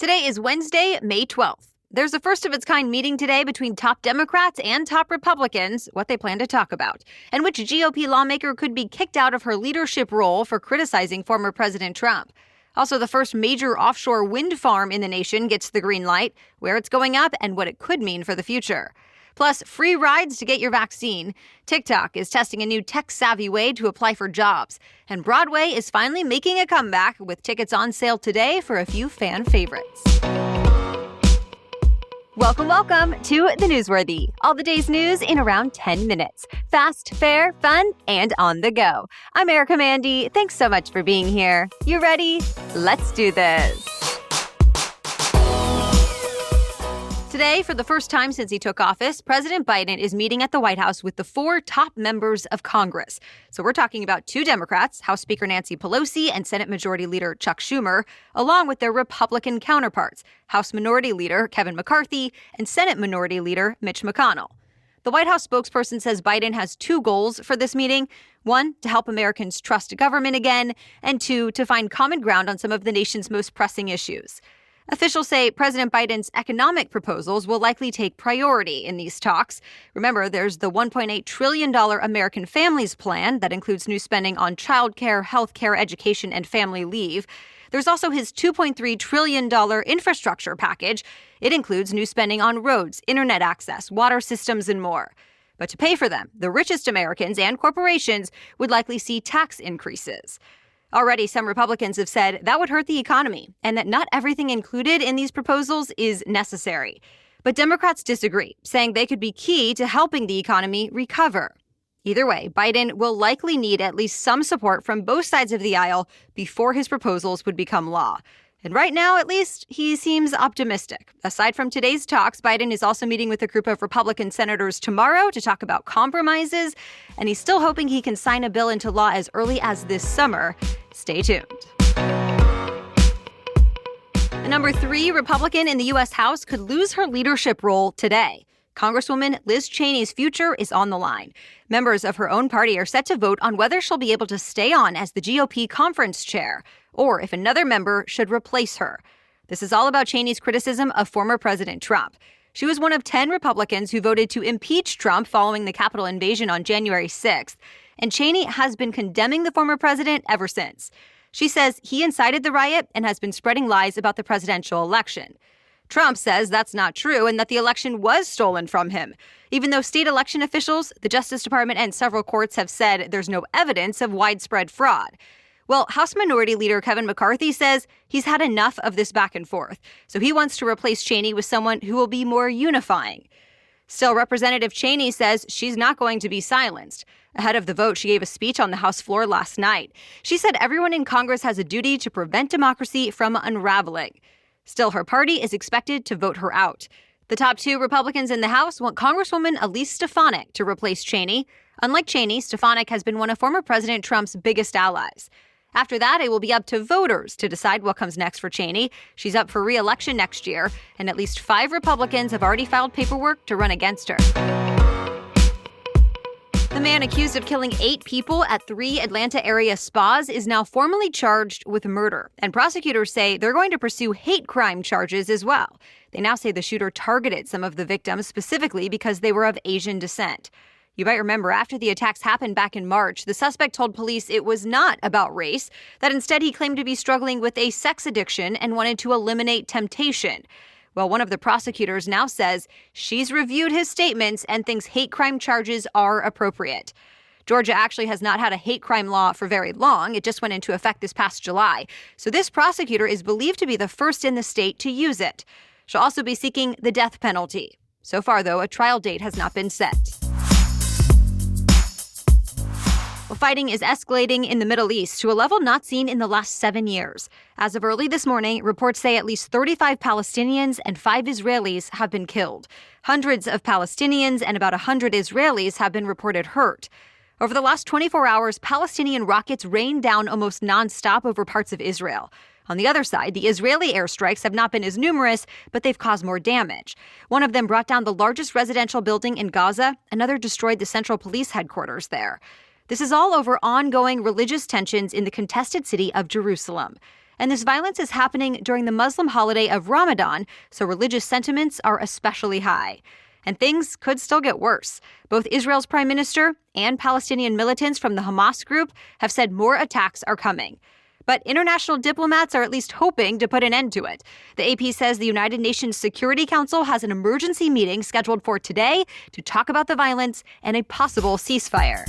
Today is Wednesday, May 12th. There's a first-of-its-kind meeting today between top Democrats and top Republicans, what they plan to talk about, and which GOP lawmaker could be kicked out of her leadership role for criticizing former President Trump. Also, the first major offshore wind farm in the nation gets the green light, where it's going up and what it could mean for the future. Plus, free rides to get your vaccine. TikTok is testing a new tech-savvy way to apply for jobs. And Broadway is finally making a comeback with tickets on sale today for a few fan favorites. Welcome to The Newsworthy. All the day's news in around 10 minutes. Fast, fair, fun, and on the go. I'm Erica Mandy. Thanks so much for being here. You ready? Let's do this. Today, for the first time since he took office, President Biden is meeting at the White House with the four top members of Congress. So we're talking about two Democrats, House Speaker Nancy Pelosi and Senate Majority Leader Chuck Schumer, along with their Republican counterparts, House Minority Leader Kevin McCarthy and Senate Minority Leader Mitch McConnell. The White House spokesperson says Biden has two goals for this meeting. One, to help Americans trust government again, and two, to find common ground on some of the nation's most pressing issues. Officials say President Biden's economic proposals will likely take priority in these talks. Remember, there's the $1.8 trillion American Families Plan that includes new spending on childcare, healthcare, education, and family leave. There's also his $2.3 trillion infrastructure package. It includes new spending on roads, internet access, water systems, and more. But to pay for them, the richest Americans and corporations would likely see tax increases. Already, some Republicans have said that would hurt the economy and that not everything included in these proposals is necessary. But Democrats disagree, saying they could be key to helping the economy recover. Either way, Biden will likely need at least some support from both sides of the aisle before his proposals would become law. And right now, at least, he seems optimistic. Aside from today's talks, Biden is also meeting with a group of Republican senators tomorrow to talk about compromises, and he's still hoping he can sign a bill into law as early as this summer. Stay tuned. The number 3 Republican in the U.S. House could lose her leadership role today. Congresswoman Liz Cheneys Future is on the line. Members of her own party are set to vote on whether she'll be able to stay on as the GOP conference chair, or if another member should replace her. This is all about Cheneys' criticism of former President Trump. She was one of 10 Republicans who voted to impeach Trump following the Capitol invasion on January 6th, and Cheney has been condemning the former president ever since. She says he incited the riot and has been spreading lies about the presidential election. Trump says that's not true and that the election was stolen from him, even though state election officials, the Justice Department, and several courts have said there's no evidence of widespread fraud. Well, House Minority Leader Kevin McCarthy says he's had enough of this back and forth, so he wants to replace Cheney with someone who will be more unifying. Still, Representative Cheney says she's not going to be silenced. Ahead of the vote, she gave a speech on the House floor last night. She said everyone in Congress has a duty to prevent democracy from unraveling. Still, her party is expected to vote her out. The top 2 Republicans in the House want Congresswoman Elise Stefanik to replace Cheney. Unlike Cheney, Stefanik has been one of former President Trump's biggest allies. After that, it will be up to voters to decide what comes next for Cheney. She's up for re-election next year, and at least 5 Republicans have already filed paperwork to run against her. The man accused of killing 8 people at 3 Atlanta area spas is now formally charged with murder, and prosecutors say they're going to pursue hate crime charges as well. They now say the shooter targeted some of the victims specifically because they were of Asian descent. You might remember after the attacks happened back in March, the suspect told police it was not about race, that instead he claimed to be struggling with a sex addiction and wanted to eliminate temptation. Well, one of the prosecutors now says she's reviewed his statements and thinks hate crime charges are appropriate. Georgia actually has not had a hate crime law for very long. It just went into effect this past July. So this prosecutor is believed to be the first in the state to use it. She'll also be seeking the death penalty. So far, though, a trial date has not been set. Well, fighting is escalating in the Middle East to a level not seen in the last 7 years. As of early this morning, reports say at least 35 Palestinians and 5 Israelis have been killed. Hundreds of Palestinians and about 100 Israelis have been reported hurt. Over the last 24 hours, Palestinian rockets rained down almost nonstop over parts of Israel. On the other side, the Israeli airstrikes have not been as numerous, but they've caused more damage. One of them brought down the largest residential building in Gaza. Another destroyed the central police headquarters there. This is all over ongoing religious tensions in the contested city of Jerusalem. And this violence is happening during the Muslim holiday of Ramadan, so religious sentiments are especially high. And things could still get worse. Both Israel's prime minister and Palestinian militants from the Hamas group have said more attacks are coming. But international diplomats are at least hoping to put an end to it. The AP says the United Nations Security Council has an emergency meeting scheduled for today to talk about the violence and a possible ceasefire.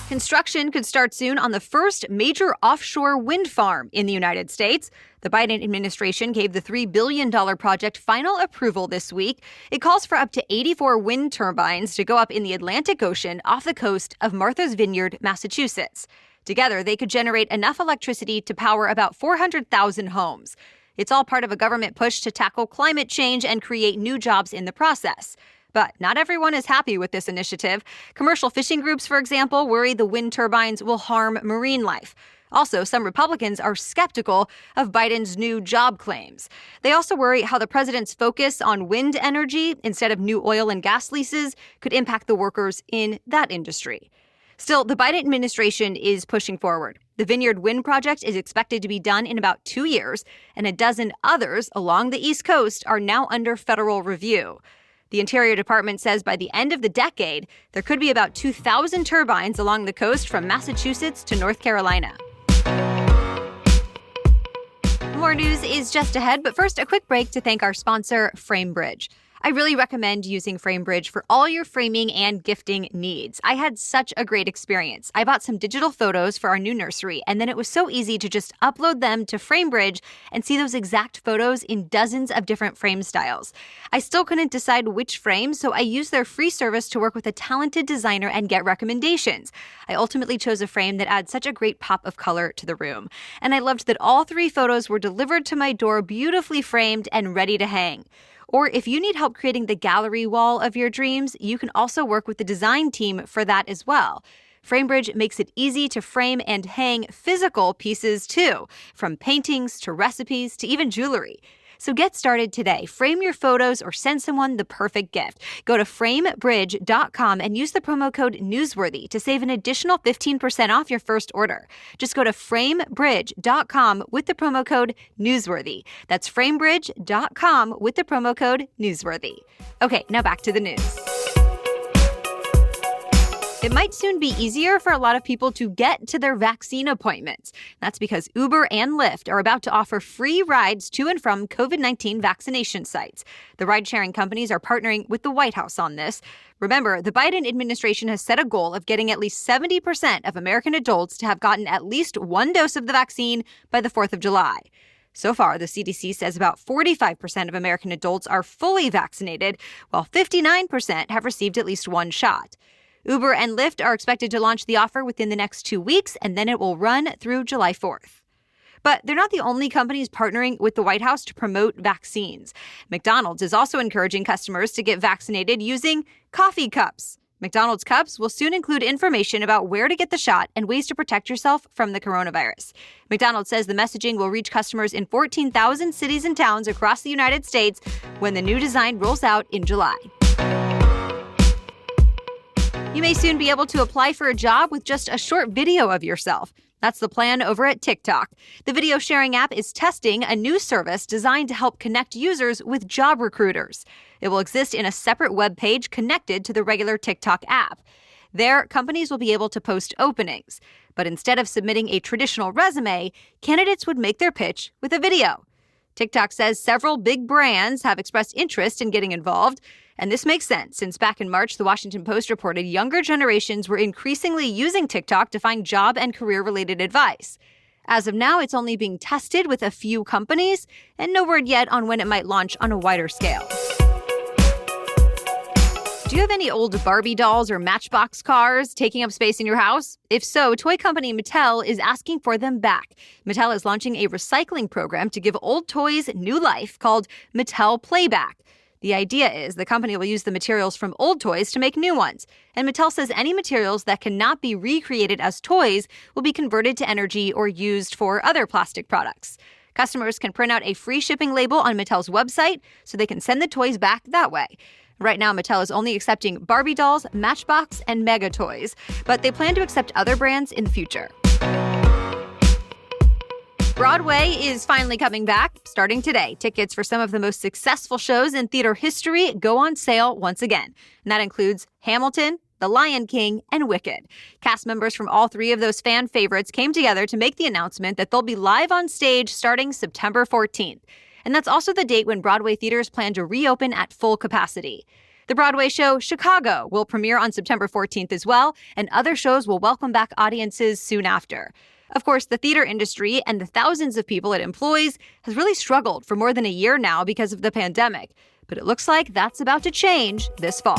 Construction could start soon on the first major offshore wind farm in the United States. The Biden administration gave the $3 billion project final approval this week. It calls for up to 84 wind turbines to go up in the Atlantic Ocean off the coast of Martha's Vineyard, Massachusetts. Together, they could generate enough electricity to power about 400,000 homes. It's all part of a government push to tackle climate change and create new jobs in the process. But not everyone is happy with this initiative. Commercial fishing groups, for example, worry the wind turbines will harm marine life. Also, some Republicans are skeptical of Biden's new job claims. They also worry how the president's focus on wind energy instead of new oil and gas leases could impact the workers in that industry. Still, the Biden administration is pushing forward. The Vineyard Wind Project is expected to be done in about 2 years, and a dozen others along the East Coast are now under federal review. The Interior Department says by the end of the decade, there could be about 2,000 turbines along the coast from Massachusetts to North Carolina. More news is just ahead, but first, a quick break to thank our sponsor, Framebridge. I really recommend using Framebridge for all your framing and gifting needs. I had such a great experience. I bought some digital photos for our new nursery, and then it was so easy to just upload them to Framebridge and see those exact photos in dozens of different frame styles. I still couldn't decide which frame, so I used their free service to work with a talented designer and get recommendations. I ultimately chose a frame that adds such a great pop of color to the room. And I loved that all 3 photos were delivered to my door beautifully framed and ready to hang. Or if you need help creating the gallery wall of your dreams, you can also work with the design team for that as well. Framebridge makes it easy to frame and hang physical pieces too, from paintings to recipes to even jewelry. So get started today. Frame your photos or send someone the perfect gift. Go to framebridge.com and use the promo code Newsworthy to save an additional 15% off your first order. Just go to framebridge.com with the promo code Newsworthy. That's framebridge.com with the promo code Newsworthy. Okay, now back to the news. It might soon be easier for a lot of people to get to their vaccine appointments. That's because Uber and Lyft are about to offer free rides to and from COVID-19 vaccination sites. The ride-sharing companies are partnering with the White House on this. Remember, the Biden administration has set a goal of getting at least 70% of American adults to have gotten at least 1 dose of the vaccine by the 4th of July. So far, the CDC says about 45% of American adults are fully vaccinated, while 59% have received at least 1 shot. Uber and Lyft are expected to launch the offer within the next 2 weeks, and then it will run through July 4th. But they're not the only companies partnering with the White House to promote vaccines. McDonald's is also encouraging customers to get vaccinated using coffee cups. McDonald's cups will soon include information about where to get the shot and ways to protect yourself from the coronavirus. McDonald's says the messaging will reach customers in 14,000 cities and towns across the United States when the new design rolls out in July. You may soon be able to apply for a job with just a short video of yourself. That's the plan over at TikTok. The video sharing app is testing a new service designed to help connect users with job recruiters. It will exist in a separate web page connected to the regular TikTok app. There, companies will be able to post openings. But instead of submitting a traditional resume, candidates would make their pitch with a video. TikTok says several big brands have expressed interest in getting involved. And this makes sense, since back in March, the Washington Post reported younger generations were increasingly using TikTok to find job and career-related advice. As of now, it's only being tested with a few companies, and no word yet on when it might launch on a wider scale. Do you have any old Barbie dolls or Matchbox cars taking up space in your house? If so, toy company Mattel is asking for them back. Mattel is launching a recycling program to give old toys new life called Mattel Playback. The idea is the company will use the materials from old toys to make new ones. And Mattel says any materials that cannot be recreated as toys will be converted to energy or used for other plastic products. Customers can print out a free shipping label on Mattel's website so they can send the toys back that way. Right now, Mattel is only accepting Barbie dolls, Matchbox, and Mega Toys, but they plan to accept other brands in the future. Broadway is finally coming back, starting today. Tickets for some of the most successful shows in theater history go on sale once again. And that includes Hamilton, The Lion King, and Wicked. Cast members from all three of those fan favorites came together to make the announcement that they'll be live on stage starting September 14th. And that's also the date when Broadway theaters plan to reopen at full capacity. The Broadway show Chicago will premiere on September 14th as well, and other shows will welcome back audiences soon after. Of course, the theater industry and the thousands of people it employs has really struggled for more than a year now because of the pandemic. But it looks like that's about to change this fall.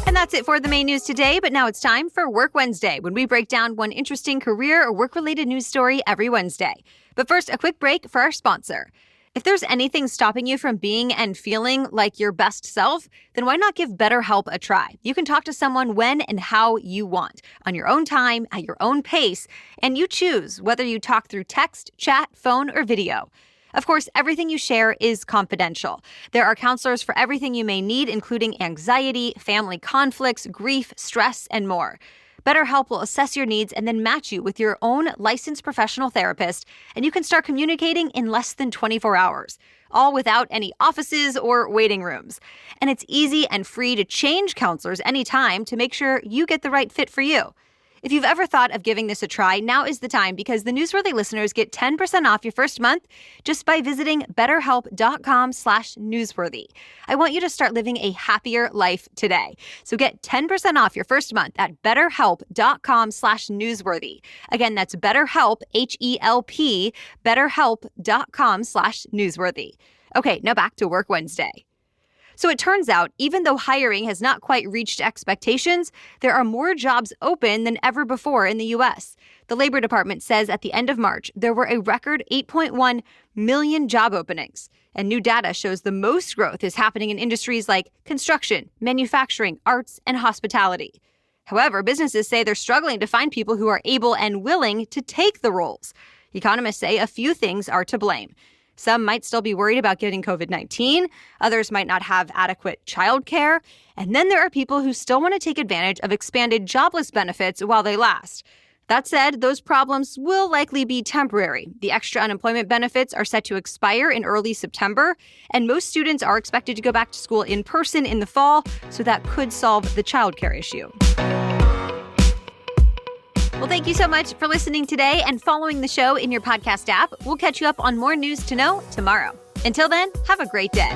And that's it for the main news today, but now it's time for Work Wednesday, when we break down one interesting career or work-related news story every Wednesday. But first, a quick break for our sponsor. If there's anything stopping you from being and feeling like your best self, then why not give BetterHelp a try? You can talk to someone when and how you want, on your own time, at your own pace, and you choose whether you talk through text, chat, phone, or video. Of course, everything you share is confidential. There are counselors for everything you may need, including anxiety, family conflicts, grief, stress, and more. BetterHelp will assess your needs and then match you with your own licensed professional therapist, and you can start communicating in less than 24 hours, all without any offices or waiting rooms. And it's easy and free to change counselors anytime to make sure you get the right fit for you. If you've ever thought of giving this a try, now is the time, because the Newsworthy listeners get 10% off your first month just by visiting BetterHelp.com/newsworthy. I want you to start living a happier life today. So get 10% off your first month at BetterHelp.com/newsworthy. Again, that's BetterHelp, H-E-L-P, BetterHelp.com/newsworthy. Okay, now back to Work Wednesday. So it turns out, even though hiring has not quite reached expectations, there are more jobs open than ever before in the U.S. The Labor Department says at the end of March, there were a record 8.1 million job openings. And new data shows the most growth is happening in industries like construction, manufacturing, arts, and hospitality. However, businesses say they're struggling to find people who are able and willing to take the roles. Economists say a few things are to blame. Some might still be worried about getting COVID-19. Others might not have adequate childcare. And then there are people who still want to take advantage of expanded jobless benefits while they last. That said, those problems will likely be temporary. The extra unemployment benefits are set to expire in early September, and most students are expected to go back to school in person in the fall, so that could solve the childcare issue. Well, thank you so much for listening today and following the show in your podcast app. We'll catch you up on more news to know tomorrow. Until then, have a great day.